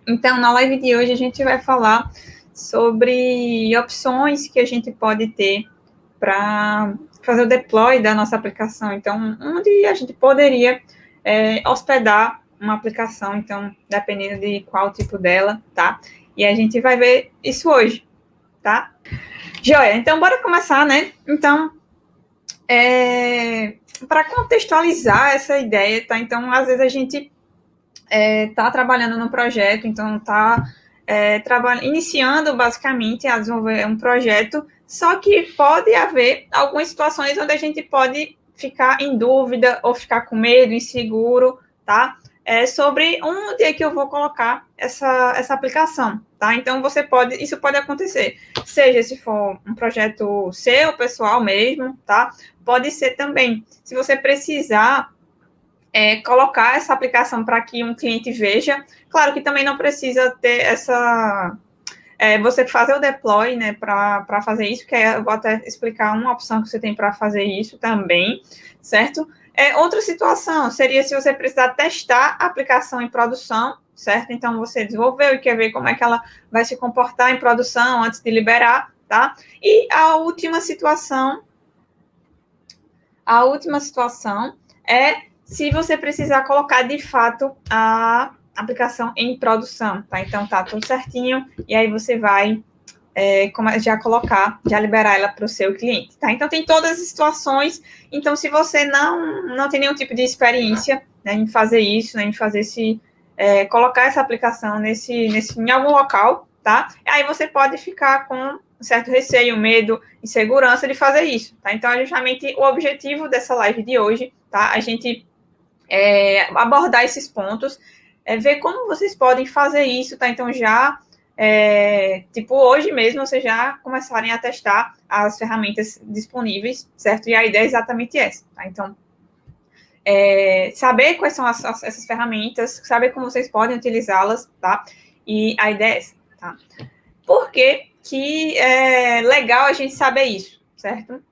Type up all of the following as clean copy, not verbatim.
Então, na live de hoje, a gente vai falar sobre opções que a gente pode ter para fazer o deploy da nossa aplicação. Então, onde a gente poderia hospedar uma aplicação, então, dependendo de qual tipo dela, tá? E a gente vai ver isso hoje, tá? Joia, então bora começar, né? Então, para contextualizar essa ideia, tá? Então, às vezes a gente está trabalhando no projeto, então está iniciando basicamente a desenvolver um projeto, só que pode haver algumas situações onde a gente pode ficar em dúvida ou ficar com medo, inseguro, tá? Sobre onde é que eu vou colocar essa aplicação, tá? Então isso pode acontecer, seja se for um projeto seu, pessoal mesmo, tá? Pode ser também, se você precisar colocar essa aplicação para que um cliente veja. Claro que também não precisa ter você fazer o deploy, né, para fazer isso, que eu vou até explicar uma opção que você tem para fazer isso também, certo? Outra situação seria se você precisar testar a aplicação em produção, certo? Então, você desenvolveu e quer ver como é que ela vai se comportar em produção antes de liberar, tá? E a última situação é se você precisar colocar, de fato, a aplicação em produção, tá? Então, tá tudo certinho, e aí você vai já liberar ela para o seu cliente, tá? Então, tem todas as situações. Então, se você não tem nenhum tipo de experiência, né, em fazer isso, né, em fazer colocar essa aplicação em algum local, tá? Aí você pode ficar com um certo receio, medo, insegurança de fazer isso, tá? Então, é justamente o objetivo dessa live de hoje, tá? A gente abordar esses pontos, ver como vocês podem fazer isso, tá? Então, já, hoje mesmo, vocês já começarem a testar as ferramentas disponíveis, certo? E a ideia é exatamente essa, tá? Então, saber quais são essas ferramentas, saber como vocês podem utilizá-las, tá? E a ideia é essa, tá? Por que é legal a gente saber isso, certo?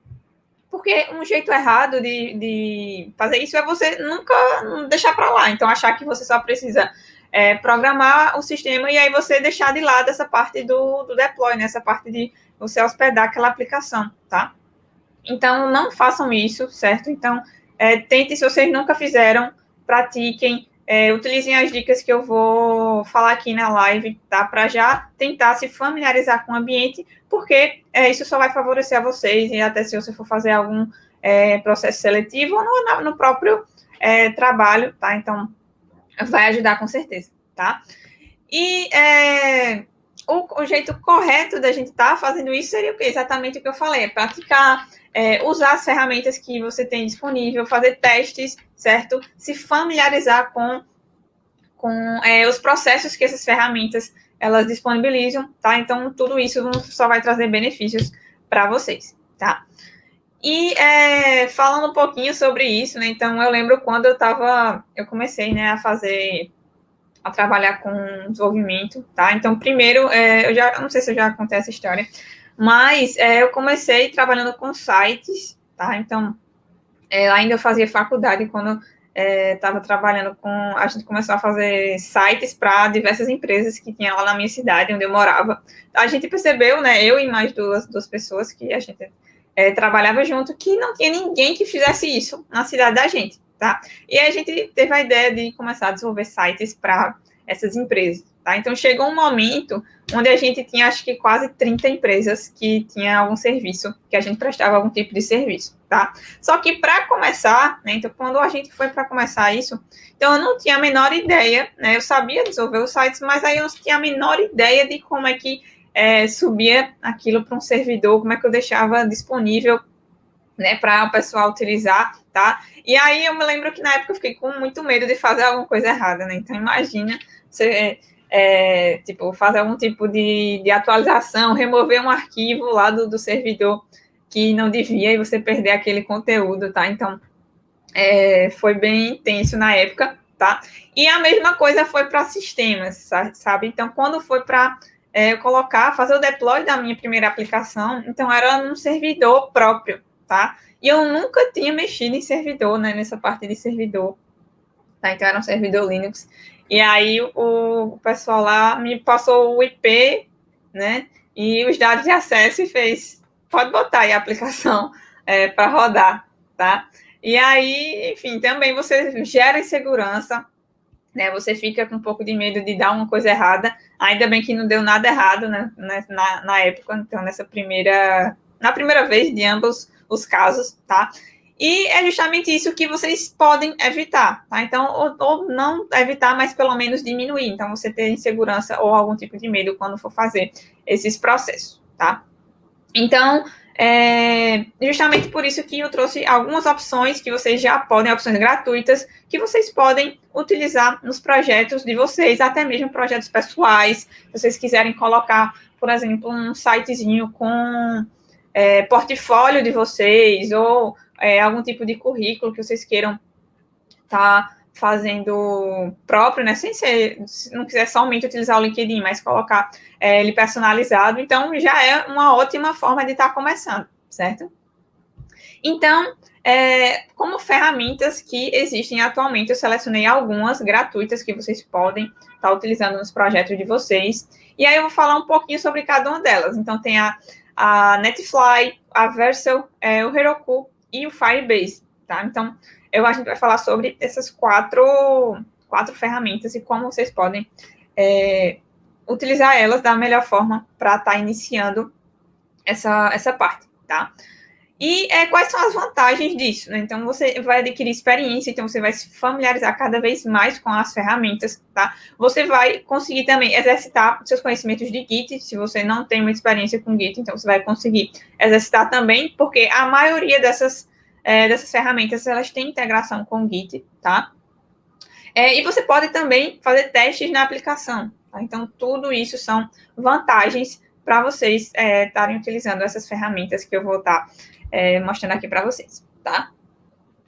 Porque um jeito errado de fazer isso é você nunca deixar para lá. Então, achar que você só precisa programar o sistema e aí você deixar de lado essa parte do deploy, né? Essa parte de você hospedar aquela aplicação, tá? Então, não façam isso, certo? Então, tentem, se vocês nunca fizeram, pratiquem, utilizem as dicas que eu vou falar aqui na live, tá? Para já tentar se familiarizar com o ambiente, porque isso só vai favorecer a vocês, e até se você for fazer algum processo seletivo ou no próprio trabalho, tá? Então, vai ajudar com certeza, tá? E o jeito correto da gente estar fazendo isso seria o quê? Exatamente o que eu falei, é praticar, usar as ferramentas que você tem disponível, fazer testes, certo? Se familiarizar com os processos que essas ferramentas elas disponibilizam, tá? Então, tudo isso só vai trazer benefícios para vocês, tá? E falando um pouquinho sobre isso, né? Então, eu lembro quando eu comecei, né, a trabalhar com desenvolvimento, tá? Então, primeiro, eu não sei se eu já contei essa história, mas eu comecei trabalhando com sites, tá? Então, ainda eu fazia faculdade quando estava trabalhando a gente começou a fazer sites para diversas empresas que tinha lá na minha cidade, onde eu morava. A gente percebeu, né, eu e mais duas pessoas que a gente trabalhava junto, que não tinha ninguém que fizesse isso na cidade da gente, tá? E aí a gente teve a ideia de começar a desenvolver sites para essas empresas, tá? Então, chegou um momento onde a gente tinha, acho que quase 30 empresas que tinham algum serviço, que a gente prestava algum tipo de serviço, tá? Só que para começar, né, então, quando a gente foi para começar isso, então eu não tinha a menor ideia, né, eu sabia desenvolver os sites, mas aí eu não tinha a menor ideia de como é que subia aquilo para um servidor, como é que eu deixava disponível, né, para o pessoal utilizar, tá? E aí eu me lembro que na época eu fiquei com muito medo de fazer alguma coisa errada, né? Então imagina você fazer algum tipo de atualização, remover um arquivo lá do servidor que não devia e você perder aquele conteúdo, tá? Então foi bem intenso na época, tá? E a mesma coisa foi para sistemas, sabe? Então quando foi para fazer o deploy da minha primeira aplicação, então era num servidor próprio, tá? E eu nunca tinha mexido em servidor, né, nessa parte de servidor, tá? Então era um servidor Linux. E aí o pessoal lá me passou o IP, né? E os dados de acesso e fez, pode botar aí a aplicação para rodar, tá? E aí, enfim, também você gera insegurança, né? Você fica com um pouco de medo de dar uma coisa errada. Ainda bem que não deu nada errado, né? Na época, então, na primeira vez de ambos os casos, tá? E é justamente isso que vocês podem evitar, tá? Então, ou não evitar, mas pelo menos diminuir. Então, você ter insegurança ou algum tipo de medo quando for fazer esses processos, tá? Então, justamente por isso que eu trouxe algumas opções que vocês já podem, opções gratuitas, que vocês podem utilizar nos projetos de vocês, até mesmo projetos pessoais. Se vocês quiserem colocar, por exemplo, um sitezinho com portfólio de vocês, ou algum tipo de currículo que vocês queiram estar fazendo próprio, né? Sem ser, se não quiser somente utilizar o LinkedIn, mas colocar ele personalizado, então já é uma ótima forma de estar começando, certo? Então, como ferramentas que existem atualmente, eu selecionei algumas gratuitas que vocês podem estar utilizando nos projetos de vocês. E aí eu vou falar um pouquinho sobre cada uma delas. Então, tem a Netfly, a Vercel, o Heroku e o Firebase, tá? Então, a gente vai falar sobre essas quatro ferramentas e como vocês podem utilizar elas da melhor forma para estar iniciando essa parte, tá? E quais são as vantagens disso, né? Então, você vai adquirir experiência, então você vai se familiarizar cada vez mais com as ferramentas, tá? Você vai conseguir também exercitar seus conhecimentos de Git, se você não tem uma experiência com Git, então você vai conseguir exercitar também, porque a maioria dessas ferramentas, elas têm integração com Git, tá? E você pode também fazer testes na aplicação, tá? Então, tudo isso são vantagens para vocês estarem utilizando essas ferramentas que eu vou estar mostrando aqui para vocês, tá?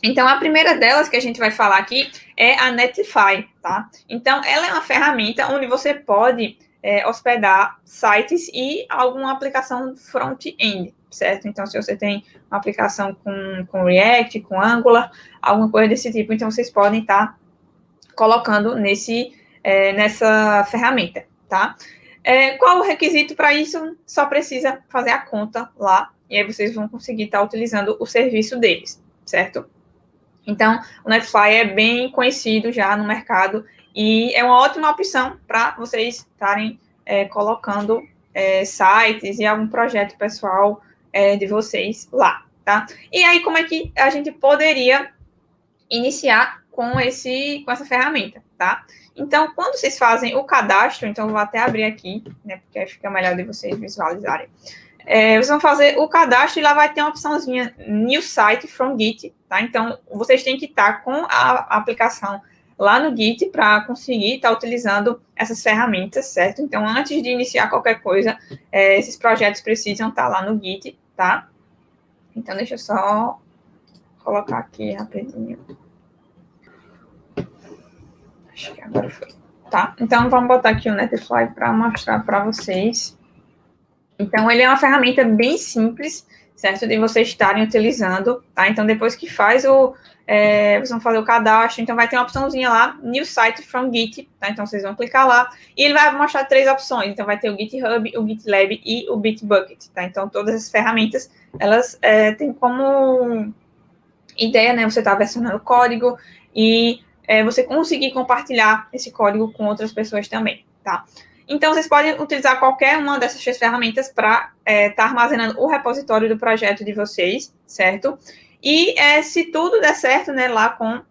Então, a primeira delas que a gente vai falar aqui é a Netlify, tá? Então, ela é uma ferramenta onde você pode hospedar sites e alguma aplicação front-end, certo? Então, se você tem uma aplicação com React, com Angular, alguma coisa desse tipo, então vocês podem estar colocando nessa ferramenta, tá? Qual o requisito para isso? Só precisa fazer a conta lá, e aí vocês vão conseguir estar utilizando o serviço deles, certo? Então, o Netfly é bem conhecido já no mercado e é uma ótima opção para vocês estarem colocando sites e algum projeto pessoal de vocês lá, tá? E aí, como é que a gente poderia iniciar com essa ferramenta, tá? Então, quando vocês fazem o cadastro, então eu vou até abrir aqui, né, porque aí fica melhor de vocês visualizarem. Vocês vão fazer o cadastro e lá vai ter uma opçãozinha New Site from Git, tá? Então, vocês têm que estar com a aplicação lá no Git para conseguir estar utilizando essas ferramentas, certo? Então, antes de iniciar qualquer coisa, esses projetos precisam estar lá no Git, tá? Então, deixa eu só colocar aqui rapidinho. Acho que agora foi. Tá? Então, vamos botar aqui o Netlify para mostrar para vocês. Então, ele é uma ferramenta bem simples, certo? De vocês estarem utilizando, tá? Então, depois que faz vocês vão fazer o cadastro, então vai ter uma opçãozinha lá, New Site from Git, tá? Então, vocês vão clicar lá e ele vai mostrar 3 opções. Então, vai ter o GitHub, o GitLab e o Bitbucket, tá? Então, todas essas ferramentas, elas têm como ideia, né? Você tá versionando o código e você conseguir compartilhar esse código com outras pessoas também, tá? Então, vocês podem utilizar qualquer uma dessas 3 ferramentas para estar armazenando o repositório do projeto de vocês, certo? E se tudo der certo, né, lá com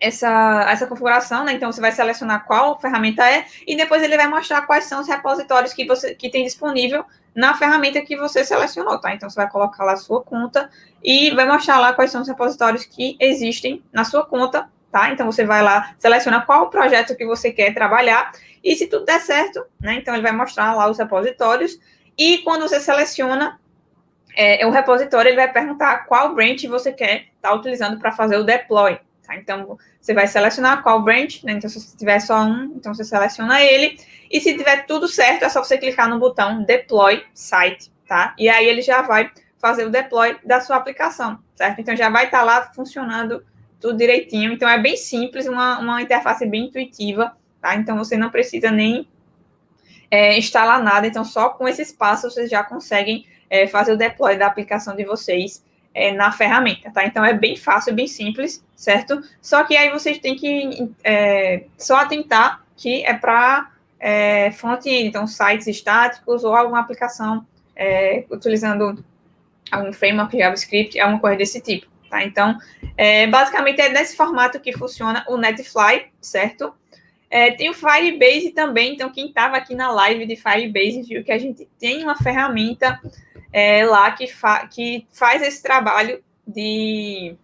essa configuração, né, então você vai selecionar qual ferramenta e depois ele vai mostrar quais são os repositórios que tem disponível na ferramenta que você selecionou, tá? Então, você vai colocar lá a sua conta e vai mostrar lá quais são os repositórios que existem na sua conta, tá? Então, você vai lá, seleciona qual o projeto que você quer trabalhar e se tudo der certo, né? Então, ele vai mostrar lá os repositórios e quando você seleciona o repositório, ele vai perguntar qual branch você quer estar utilizando para fazer o deploy, tá? Então, você vai selecionar qual branch, né? Então, se tiver só um, então você seleciona ele. E se tiver tudo certo, é só você clicar no botão Deploy Site, tá? E aí ele já vai fazer o deploy da sua aplicação, certo? Então, já vai estar lá funcionando tudo direitinho. Então, é bem simples, uma interface bem intuitiva tá? Então, você não precisa nem instalar nada, então só com esses passos vocês já conseguem fazer o deploy da aplicação de vocês na ferramenta, tá? Então, é bem fácil, bem simples, certo? Só que aí vocês têm que só atentar que é para front-end, então sites estáticos ou alguma aplicação utilizando algum framework JavaScript, alguma coisa desse tipo, tá? Então, basicamente é desse formato que funciona o Netfly, certo? Tem o Firebase também, então quem estava aqui na live de Firebase viu que a gente tem uma ferramenta lá que faz esse trabalho de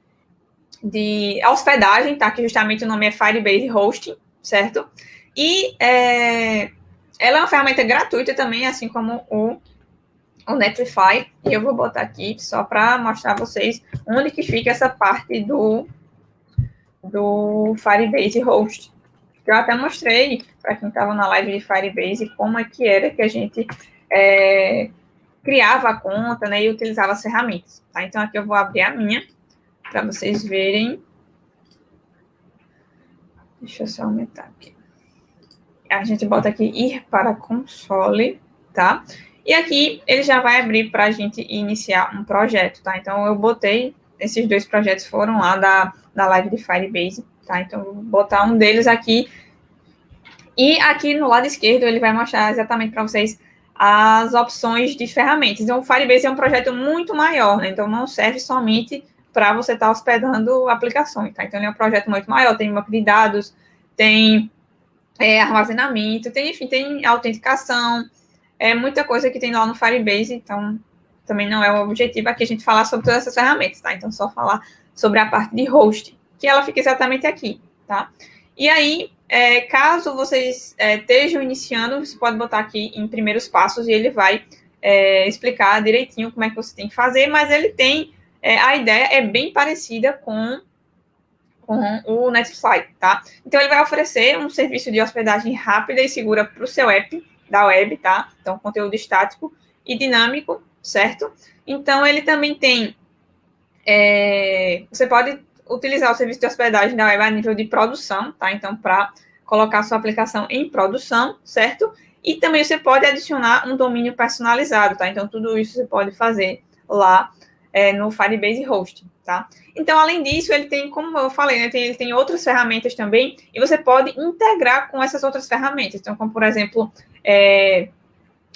hospedagem, tá? Que justamente o nome é Firebase Hosting, certo? E ela é uma ferramenta gratuita também, assim como o Netlify, e eu vou botar aqui só para mostrar a vocês onde que fica essa parte do Firebase Host. Eu até mostrei para quem estava na live de Firebase como é que era que a gente criava a conta, né, e utilizava as ferramentas, tá? Então, aqui eu vou abrir a minha para vocês verem. Deixa eu só aumentar aqui. A gente bota aqui ir para console, tá? E aqui ele já vai abrir para a gente iniciar um projeto, tá? Então, eu botei, esses 2 projetos foram lá da live de Firebase, tá? Então, eu vou botar um deles aqui. E aqui no lado esquerdo ele vai mostrar exatamente para vocês as opções de ferramentas. Então, o Firebase é um projeto muito maior, né? Então, não serve somente para você estar hospedando aplicações, tá? Então, ele é um projeto muito maior, tem banco de dados, tem armazenamento, enfim, tem autenticação, muita coisa que tem lá no Firebase, então também não é o objetivo aqui a gente falar sobre todas essas ferramentas, tá? Então, só falar sobre a parte de hosting, que ela fica exatamente aqui, tá? E aí, caso vocês estejam iniciando, você pode botar aqui em primeiros passos e ele vai explicar direitinho como é que você tem que fazer, mas ele tem, a ideia é bem parecida com o Netfly, tá? Então, ele vai oferecer um serviço de hospedagem rápida e segura para o seu app da web, tá? Então, conteúdo estático e dinâmico, certo? Então, ele também tem... você pode utilizar o serviço de hospedagem da web a nível de produção, tá? Então, para colocar sua aplicação em produção, certo? E também você pode adicionar um domínio personalizado, tá? Então, tudo isso você pode fazer lá no Firebase Hosting, tá? Então, além disso, ele tem, como eu falei, né, ele tem outras ferramentas também, e você pode integrar com essas outras ferramentas. Então, como, por exemplo,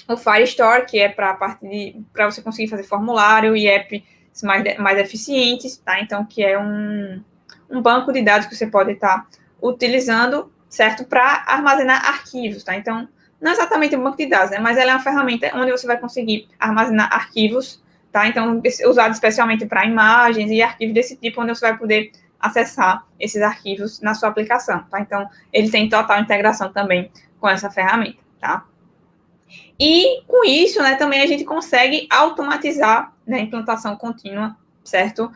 o Firestore, que é para a parte para você conseguir fazer formulário e apps mais eficientes, tá? Então, que é um banco de dados que você pode estar utilizando, certo? Para armazenar arquivos, tá? Então, não exatamente um banco de dados, né? Mas ela é uma ferramenta onde você vai conseguir armazenar arquivos, tá? Então, usado especialmente para imagens e arquivos desse tipo, onde você vai poder acessar esses arquivos na sua aplicação, tá? Então, ele tem total integração também com essa ferramenta, tá? E com isso, né, também a gente consegue automatizar, né, a implantação contínua, certo?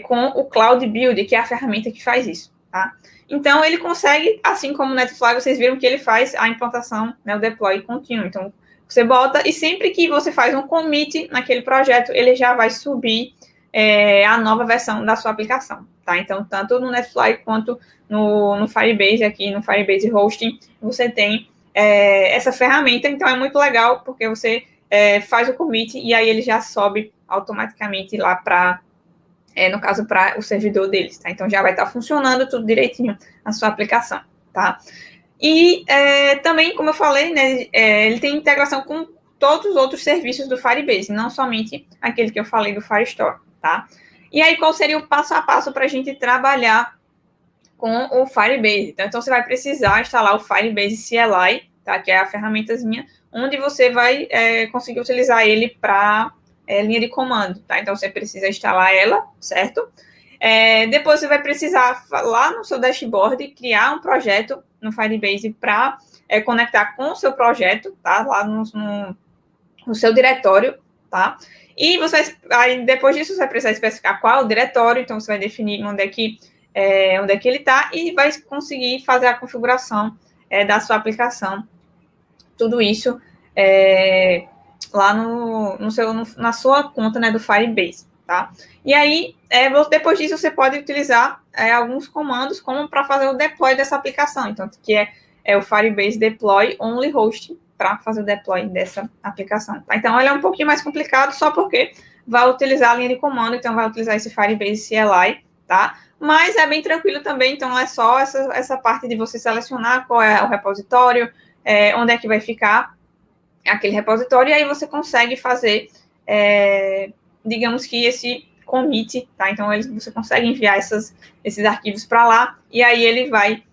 Com o Cloud Build, que é a ferramenta que faz isso, tá? Então, ele consegue, assim como o Netfly, vocês viram que ele faz a implantação, né, o deploy contínuo. Então, você bota, e sempre que você faz um commit naquele projeto, ele já vai subir a nova versão da sua aplicação, tá? Então, tanto no Netfly quanto no Firebase, aqui no Firebase Hosting, você tem essa ferramenta. Então, é muito legal, porque você faz o commit e aí ele já sobe automaticamente lá para, no caso, para o servidor deles, tá? Então, já vai estar funcionando tudo direitinho na sua aplicação, tá? E também, como eu falei, né, ele tem integração com todos os outros serviços do Firebase, não somente aquele que eu falei do Firestore, tá? E aí, qual seria o passo a passo para a gente trabalhar com o Firebase? Então, você vai precisar instalar o Firebase CLI, tá? Que é a ferramentazinha onde você vai conseguir utilizar ele para linha de comando, tá? Então, você precisa instalar ela, certo? Depois, você vai precisar, lá no seu dashboard, criar um projeto no Firebase para conectar com o seu projeto, tá? Lá no seu diretório, tá? E você aí, depois disso, você vai precisar especificar qual é o diretório, então você vai definir onde é que ele está e vai conseguir fazer a configuração da sua aplicação. Tudo isso lá na sua conta, né, do Firebase, tá? E aí, depois disso, você pode utilizar alguns comandos como para fazer o deploy dessa aplicação. Então, que é o Firebase Deploy Only Host para fazer o deploy dessa aplicação. Tá? Então, ele é um pouquinho mais complicado, só porque vai utilizar a linha de comando, então vai utilizar esse Firebase CLI, tá? Mas é bem tranquilo também, então é só essa parte de você selecionar qual é o repositório, onde é que vai ficar aquele repositório, e aí você consegue fazer, digamos que esse commit, tá? Então, você consegue enviar esses arquivos para lá, e aí ele vai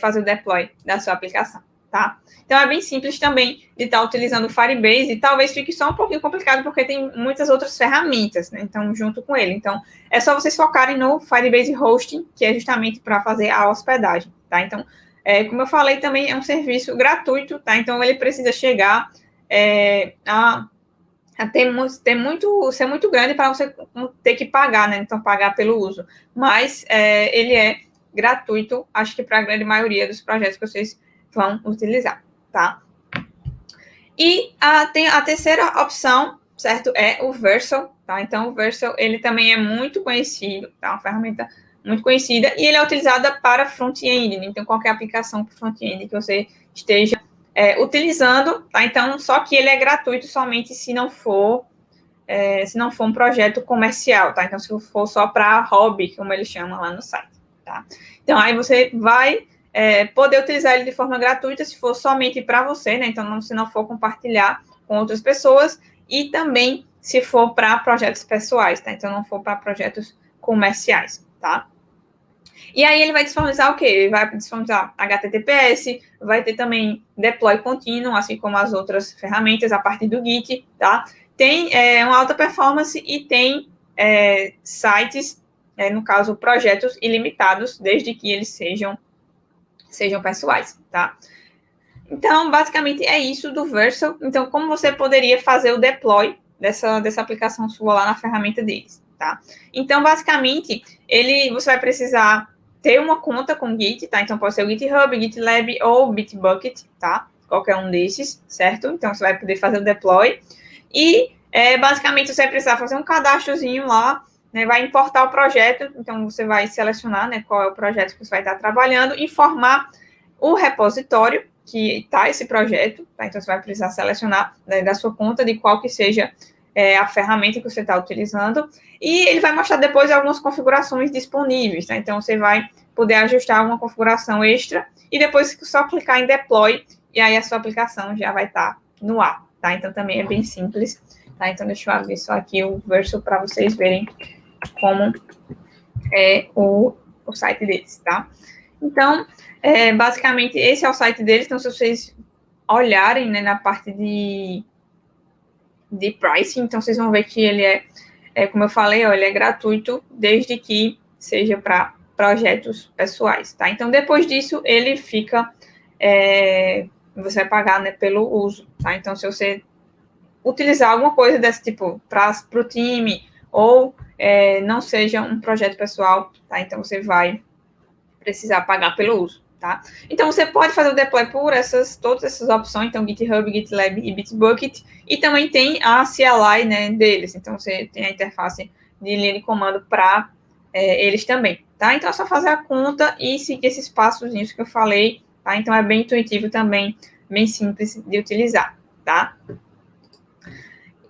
fazer o deploy da sua aplicação, tá? Então, é bem simples também de estar utilizando o Firebase, e talvez fique só um pouquinho complicado, porque tem muitas outras ferramentas, né? Então, junto com ele. Então, é só vocês focarem no Firebase Hosting, que é justamente para fazer a hospedagem, tá? Então, como eu falei, também é um serviço gratuito, tá? Então, ele precisa chegar a ser muito grande para você ter que pagar, né? Então, pagar pelo uso. Mas ele é gratuito, acho que para a grande maioria dos projetos que vocês vão utilizar, tá? E tem a terceira opção, certo? É o Vercel, tá? Então, o Vercel, ele também é muito conhecido, tá? Uma ferramenta muito conhecida, e ele é utilizada para front-end, né? Então, qualquer aplicação para front-end que você esteja utilizando, tá? Então, só que ele é gratuito somente se não for um projeto comercial, tá? Então, se for só para hobby, como ele chama lá no site, tá? Então, aí você vai poder utilizar ele de forma gratuita se for somente para você, né? Então, se não for compartilhar com outras pessoas, e também se for para projetos pessoais, tá? Então, não for para projetos comerciais, tá? E aí ele vai disponibilizar o quê? Ele vai disponibilizar HTTPS, vai ter também deploy contínuo, assim como as outras ferramentas, a partir do Git, tá? Tem uma alta performance e tem sites, no caso, projetos ilimitados, desde que eles sejam pessoais, tá? Então, basicamente, é isso do Vercel. Então, como você poderia fazer o deploy dessa aplicação sua lá na ferramenta deles, tá? Então, basicamente, você vai precisar ter uma conta com Git, tá? Então, pode ser o GitHub, GitLab ou Bitbucket, tá? Qualquer um desses, certo? Então, você vai poder fazer o deploy. E, basicamente, você vai precisar fazer um cadastrozinho lá, né? Vai importar o projeto. Então, você vai selecionar, né, qual é o projeto que você vai estar trabalhando, informar o repositório que está esse projeto, tá? Então, você vai precisar selecionar, né, da sua conta de qual que seja a ferramenta que você está utilizando, e ele vai mostrar depois algumas configurações disponíveis, tá? Então, você vai poder ajustar uma configuração extra, e depois só clicar em Deploy, e aí a sua aplicação já vai estar no ar, tá? Então, também é bem simples, tá? Então, deixa eu abrir só aqui o Vercel para vocês verem como é o site deles, tá? Então, basicamente, esse é o site deles. Então, se vocês olharem, né, na parte de pricing, então vocês vão ver que ele como eu falei, ele é gratuito, desde que seja para projetos pessoais, tá? Então, depois disso, ele fica, você vai pagar, né, pelo uso, tá? Então, se você utilizar alguma coisa desse tipo para o time, ou não seja um projeto pessoal, tá? Então, você vai precisar pagar pelo uso, tá? Então, você pode fazer o deploy por todas essas opções, então, GitHub, GitLab e Bitbucket, e também tem a CLI, né, deles, então, você tem a interface de linha de comando para eles também, tá? Então, é só fazer a conta e seguir esses passozinhos que eu falei, tá? Então, é bem intuitivo também, bem simples de utilizar, tá?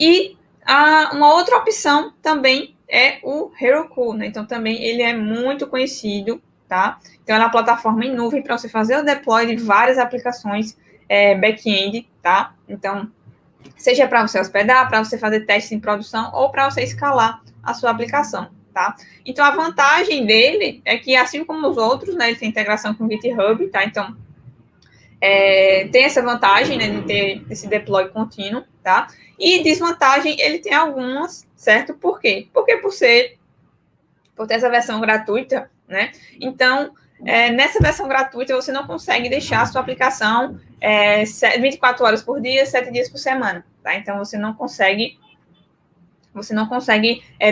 E uma outra opção também é o Heroku, né? Então, também ele é muito conhecido, tá? Então, é uma plataforma em nuvem para você fazer o deploy de várias aplicações back-end, tá? Então, seja para você hospedar, para você fazer testes em produção ou para você escalar a sua aplicação, tá? Então, a vantagem dele é que, assim como os outros, né, ele tem integração com o GitHub, tá? Então, tem essa vantagem, né, de ter esse deploy contínuo, tá? E desvantagem, ele tem algumas, certo? Por quê? Porque por ter essa versão gratuita, né? Então, nessa versão gratuita, você não consegue deixar a sua aplicação 24 horas por dia, 7 dias por semana, tá? Então, você não consegue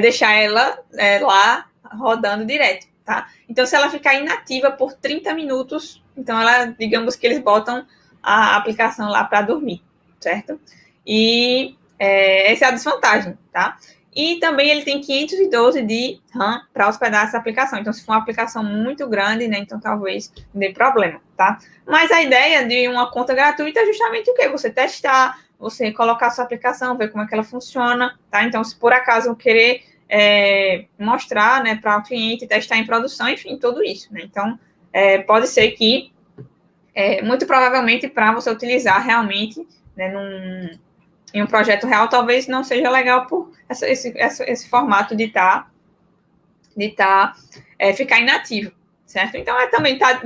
deixar ela lá rodando direto, tá? Então, se ela ficar inativa por 30 minutos, então digamos que eles botam a aplicação lá para dormir, certo? E essa é a desvantagem, tá? E também ele tem 512 de RAM para hospedar essa aplicação. Então, se for uma aplicação muito grande, né, então talvez dê problema, tá? Mas a ideia de uma conta gratuita é justamente o quê? Você testar, você colocar a sua aplicação, ver como é que ela funciona, tá? Então, se por acaso querer mostrar, né, para o cliente, testar em produção, enfim, tudo isso, né? Então, pode ser que, muito provavelmente, para você utilizar realmente, né, em um projeto real, talvez não seja legal por esse formato de ficar inativo, certo? Então, também tá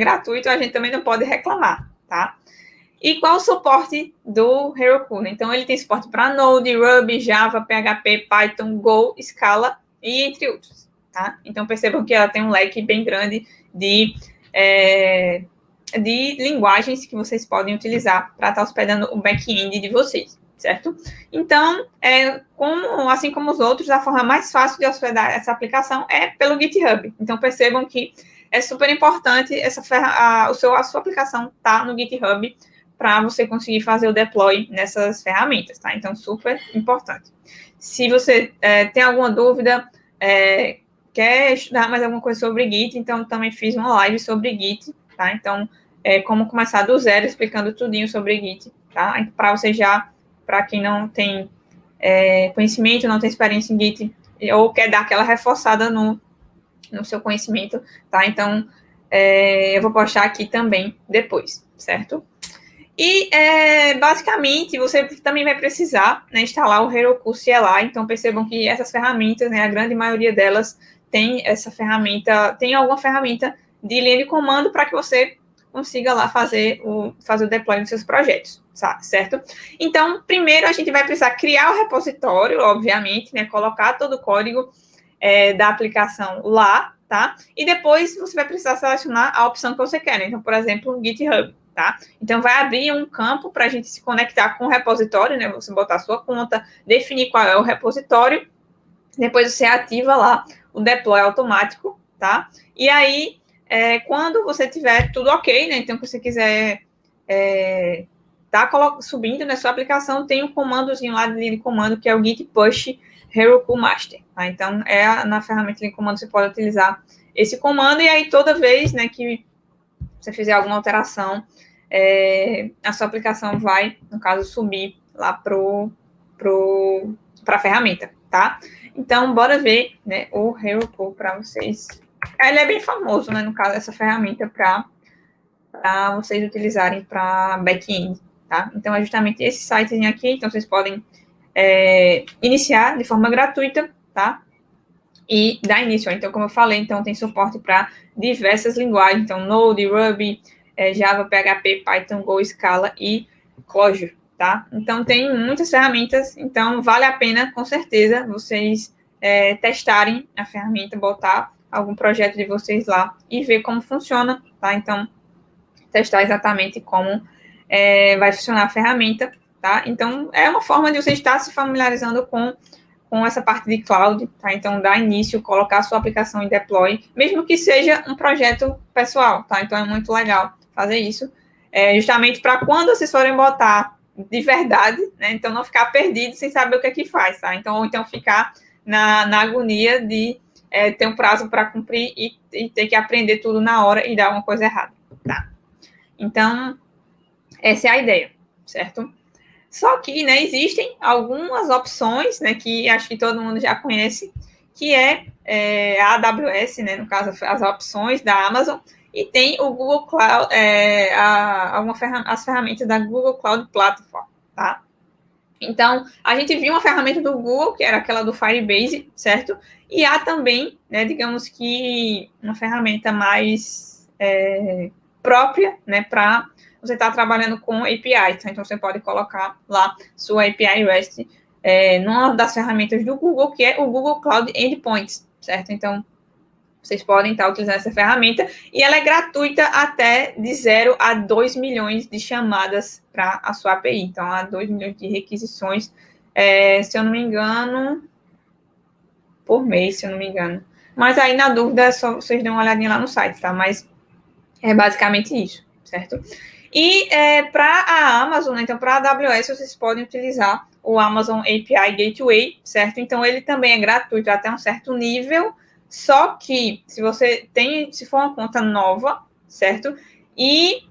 gratuito, a gente também não pode reclamar, tá? E qual o suporte do Heroku? Então, ele tem suporte para Node, Ruby, Java, PHP, Python, Go, Scala e entre outros, tá? Então, percebam que ela tem um leque bem grande de linguagens que vocês podem utilizar para estar hospedando o back-end de vocês, certo? Então, assim como os outros, a forma mais fácil de hospedar essa aplicação é pelo GitHub. Então, percebam que é super importante a sua aplicação tá no GitHub para você conseguir fazer o deploy nessas ferramentas, tá? Então, super importante. Se você tem alguma dúvida, quer estudar mais alguma coisa sobre Git, então também fiz uma live sobre Git, tá? Então, como começar do zero, explicando tudinho sobre Git, tá? Para você para quem não tem conhecimento, não tem experiência em Git, ou quer dar aquela reforçada no seu conhecimento, tá? Então, eu vou postar aqui também depois, certo? E, basicamente, você também vai precisar, né, instalar o Heroku CLI. Então, percebam que essas ferramentas, né, a grande maioria delas tem tem alguma ferramenta de linha de comando para que você consiga lá fazer o deploy dos seus projetos, certo? Então, primeiro a gente vai precisar criar o repositório, obviamente, né, colocar todo o código da aplicação lá, tá? E depois você vai precisar selecionar a opção que você quer, né? Então, por exemplo, o GitHub, tá? Então, vai abrir um campo para a gente se conectar com o repositório, né? Você botar a sua conta, definir qual é o repositório, depois você ativa lá o deploy automático, tá? E aí, quando você tiver tudo ok, né? Então, se você quiser subindo na sua aplicação, tem um comandozinho lá de comando que é o git push Heroku Master, tá? Então, na ferramenta de comando você pode utilizar esse comando e aí toda vez, né, que você fizer alguma alteração, a sua aplicação vai, no caso, subir lá para a ferramenta, tá? Então, bora ver, né, o Heroku para vocês. Ele é bem famoso, né, no caso, essa ferramenta para vocês utilizarem para back-end, tá? Então, é justamente esse sitezinho aqui, então vocês podem iniciar de forma gratuita, tá? E dar início. Então, como eu falei, então tem suporte para diversas linguagens, então Node, Ruby, Java, PHP, Python, Go, Scala e Clojure, tá? Então, tem muitas ferramentas, então vale a pena, com certeza, vocês testarem a ferramenta, botar algum projeto de vocês lá e ver como funciona, tá? Então, testar exatamente como vai funcionar a ferramenta, tá? Então, é uma forma de você estar se familiarizando com essa parte de cloud, tá? Então, dar início, colocar a sua aplicação em deploy, mesmo que seja um projeto pessoal, tá? Então, é muito legal fazer isso, justamente para quando vocês forem botar de verdade, né? Então, não ficar perdido sem saber o que é que faz, tá? Então, ou então ficar na agonia de ter um prazo para cumprir e ter que aprender tudo na hora e dar uma coisa errada, tá? Então, essa é a ideia, certo? Só que, né, existem algumas opções, né, que acho que todo mundo já conhece, que a AWS, né, no caso, as opções da Amazon, e tem o Google Cloud, as ferramentas da Google Cloud Platform, tá? Então, a gente viu uma ferramenta do Google, que era aquela do Firebase, certo? E há também, né, digamos que uma ferramenta mais própria, né, para você estar trabalhando com API, tá? Então, você pode colocar lá sua API REST numa das ferramentas do Google, que é o Google Cloud Endpoints, certo? Então, vocês podem estar utilizando essa ferramenta e ela é gratuita até de 0 a 2 milhões de chamadas para a sua API. Então, há 2 milhões de requisições, se eu não me engano, por mês, se eu não me engano. Mas aí, na dúvida, é só vocês dêem uma olhadinha lá no site, tá? Mas é basicamente isso, certo? E para a Amazon, então para a AWS, vocês podem utilizar o Amazon API Gateway, certo? Então, ele também é gratuito até um certo nível, só que se for uma conta nova, certo? E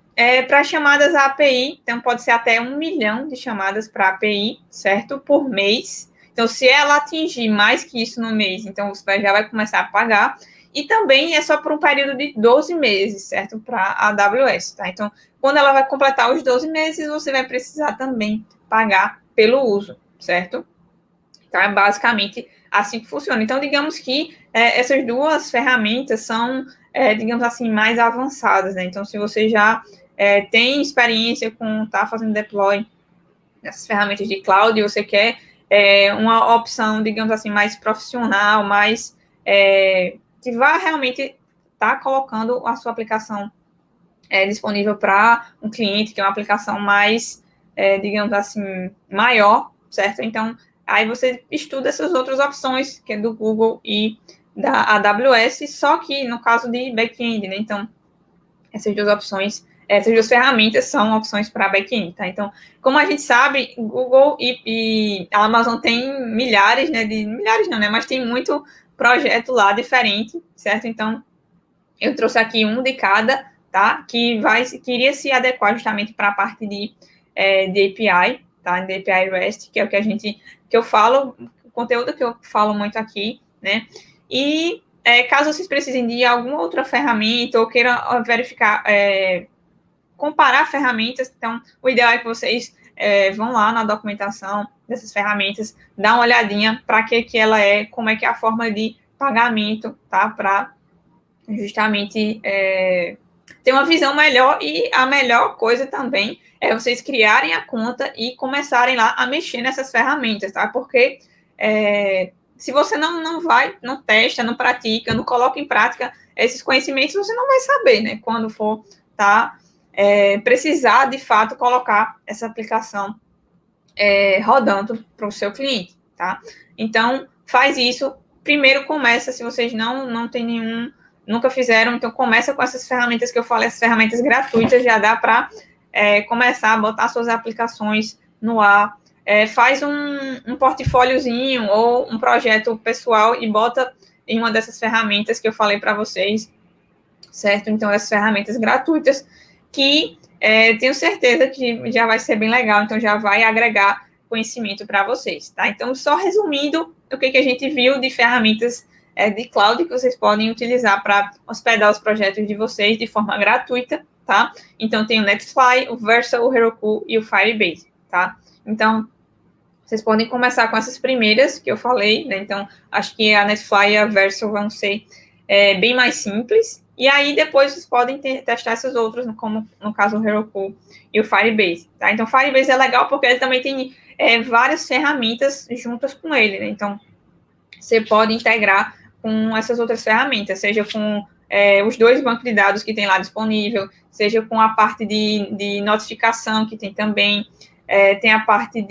para chamadas à API, então pode ser até 1 milhão de chamadas para API, certo? Por mês. Então, se ela atingir mais que isso no mês, então você já vai começar a pagar. E também é só por um período de 12 meses, certo? Para a AWS, tá? Então, quando ela vai completar os 12 meses, você vai precisar também pagar pelo uso, certo? Então, é basicamente assim que funciona. Então, digamos que essas duas ferramentas são, digamos assim, mais avançadas, né? Então, se você já tem experiência com estar fazendo deploy nessas ferramentas de cloud e você quer uma opção, digamos assim, mais profissional, mais que vá realmente estar colocando a sua aplicação disponível para um cliente, que é uma aplicação mais, digamos assim, maior, certo? Então, aí você estuda essas outras opções, que é do Google e da AWS, só que no caso de back-end, né? Então, essas duas ferramentas são opções para back-end, tá? Então, como a gente sabe, Google e a Amazon tem milhares, né? Milhares não, né? Mas tem muito projeto lá diferente, certo? Então, eu trouxe aqui um de cada, tá? Que iria se adequar justamente para a parte de API, tá? De API REST, que é o que eu falo, o conteúdo que eu falo muito aqui, né? E caso vocês precisem de alguma outra ferramenta ou queiram verificar, comparar ferramentas, então o ideal é que vocês vão lá na documentação dessas ferramentas, dá uma olhadinha para que ela é, como é que é a forma de pagamento, tá? Para justamente ter uma visão melhor, e a melhor coisa também é vocês criarem a conta e começarem lá a mexer nessas ferramentas, tá? Porque se você não vai, não testa, não pratica, não coloca em prática esses conhecimentos, você não vai saber, né? Quando for precisar, de fato, colocar essa aplicação rodando para o seu cliente, tá? Então, faz isso. Primeiro começa, se vocês não tem nunca fizeram, então começa com essas ferramentas que eu falei, essas ferramentas gratuitas, já dá para começar a botar suas aplicações no ar. Faz um portfóliozinho ou um projeto pessoal e bota em uma dessas ferramentas que eu falei para vocês, certo? Então, essas ferramentas gratuitas que tenho certeza que já vai ser bem legal, então já vai agregar conhecimento para vocês, tá? Então, só resumindo o que a gente viu de ferramentas de cloud que vocês podem utilizar para hospedar os projetos de vocês de forma gratuita, tá? Então, tem o Netfly, o Versa, o Heroku e o Firebase, tá? Então, vocês podem começar com essas primeiras que eu falei, né? Então, acho que a Netfly e a Versa vão ser bem mais simples. E aí, depois, vocês podem testar essas outras, como no caso o Heroku e o Firebase, tá? Então, o Firebase é legal porque ele também tem várias ferramentas juntas com ele, né? Então, você pode integrar com essas outras ferramentas, seja com os dois bancos de dados que tem lá disponível, seja com a parte de notificação que tem também, tem a parte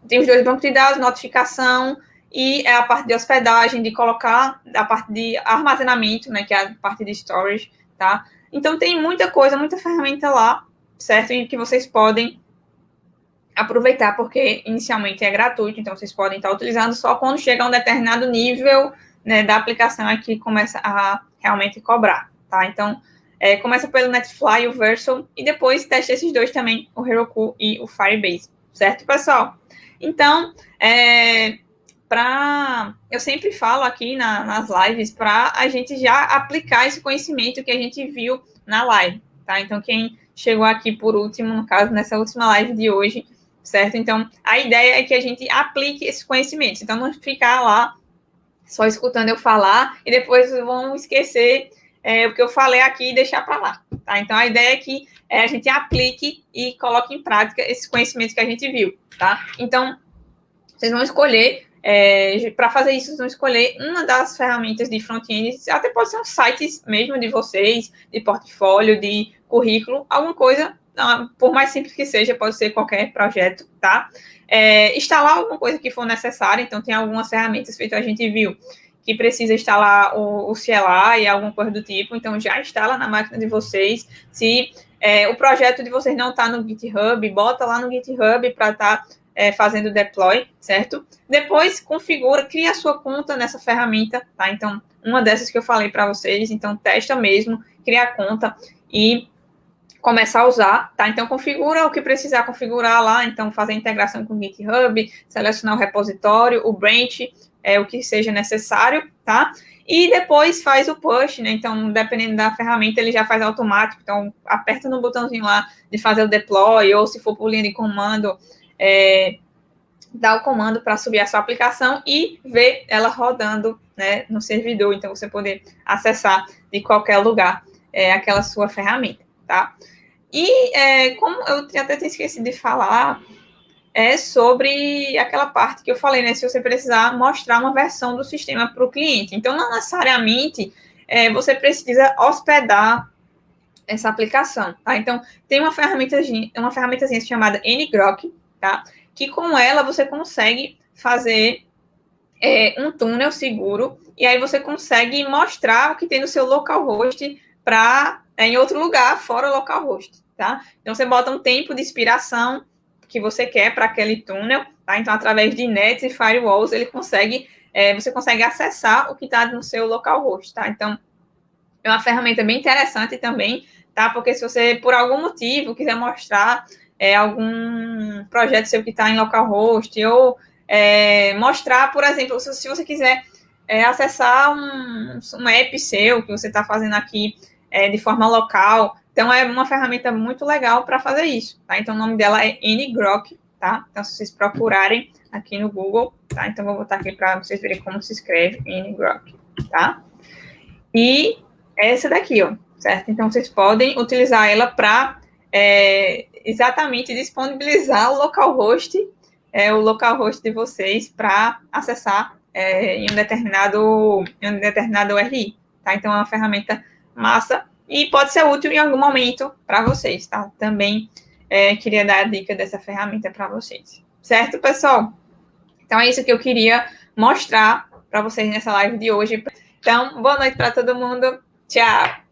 tem os dois bancos de dados, notificação, e a parte de hospedagem, de colocar a parte de armazenamento, né, que é a parte de storage, tá? Então, tem muita coisa, muita ferramenta lá, certo? E que vocês podem aproveitar, porque inicialmente é gratuito, então vocês podem estar utilizando só quando chega a um determinado nível, né, da aplicação é que começa a realmente cobrar, tá? Então, começa pelo Netfly, o Verso, e depois teste esses dois também, o Heroku e o Firebase, certo, pessoal? Então, eu sempre falo aqui nas lives para a gente já aplicar esse conhecimento que a gente viu na live, tá? Então, quem chegou aqui por último, no caso, nessa última live de hoje, certo? Então, a ideia é que a gente aplique esses conhecimentos. Então, não ficar lá só escutando eu falar e depois vão esquecer o que eu falei aqui e deixar para lá, tá? Então, a ideia é que a gente aplique e coloque em prática esses conhecimentos que a gente viu, tá? Então, vocês vão escolher, para fazer isso, vocês vão escolher uma das ferramentas de front-end, até pode ser um site mesmo de vocês, de portfólio, de currículo, alguma coisa, por mais simples que seja, pode ser qualquer projeto, tá? Instalar alguma coisa que for necessária, então tem algumas ferramentas feitas, a gente viu, que precisa instalar o CLI e alguma coisa do tipo, então já instala na máquina de vocês. Se o projeto de vocês não está no GitHub, bota lá no GitHub para estar fazendo deploy, certo? Depois configura, cria a sua conta nessa ferramenta, tá? Então, uma dessas que eu falei para vocês, então testa mesmo, cria a conta e começar a usar, tá? Então, configura o que precisar configurar lá, então fazer a integração com o GitHub, selecionar o repositório, o branch, o que seja necessário, tá? E depois faz o push, né? Então, dependendo da ferramenta, ele já faz automático. Então, aperta no botãozinho lá de fazer o deploy, ou se for por linha de comando, dá o comando para subir a sua aplicação e ver ela rodando, né, no servidor. Então, você poder acessar de qualquer lugar aquela sua ferramenta, tá? E como eu até tinha esquecido de falar, sobre aquela parte que eu falei, né? Se você precisar mostrar uma versão do sistema para o cliente. Então, não necessariamente você precisa hospedar essa aplicação, tá? Então, tem uma ferramentazinha chamada ngrok, tá? Que com ela você consegue fazer um túnel seguro e aí você consegue mostrar o que tem no seu localhost para em outro lugar fora o localhost, tá? Então, você bota um tempo de expiração que você quer para aquele túnel, tá? Então, através de nets e firewalls, você consegue acessar o que está no seu localhost, tá? Então, é uma ferramenta bem interessante também, tá? Porque se você, por algum motivo, quiser mostrar algum projeto seu que está em localhost, ou mostrar, por exemplo, se você quiser acessar um app seu que você está fazendo aqui de forma local. Então, é uma ferramenta muito legal para fazer isso, tá? Então, o nome dela é ngrok, tá? Então, se vocês procurarem aqui no Google, tá? Então, vou botar aqui para vocês verem como se escreve ngrok, tá? E essa daqui, ó, certo? Então, vocês podem utilizar ela para exatamente disponibilizar o localhost de vocês para acessar em um determinado URI, tá? Então, é uma ferramenta massa e pode ser útil em algum momento para vocês, tá? Também queria dar a dica dessa ferramenta para vocês, certo, pessoal? Então, é isso que eu queria mostrar para vocês nessa live de hoje. Então, boa noite para todo mundo. Tchau!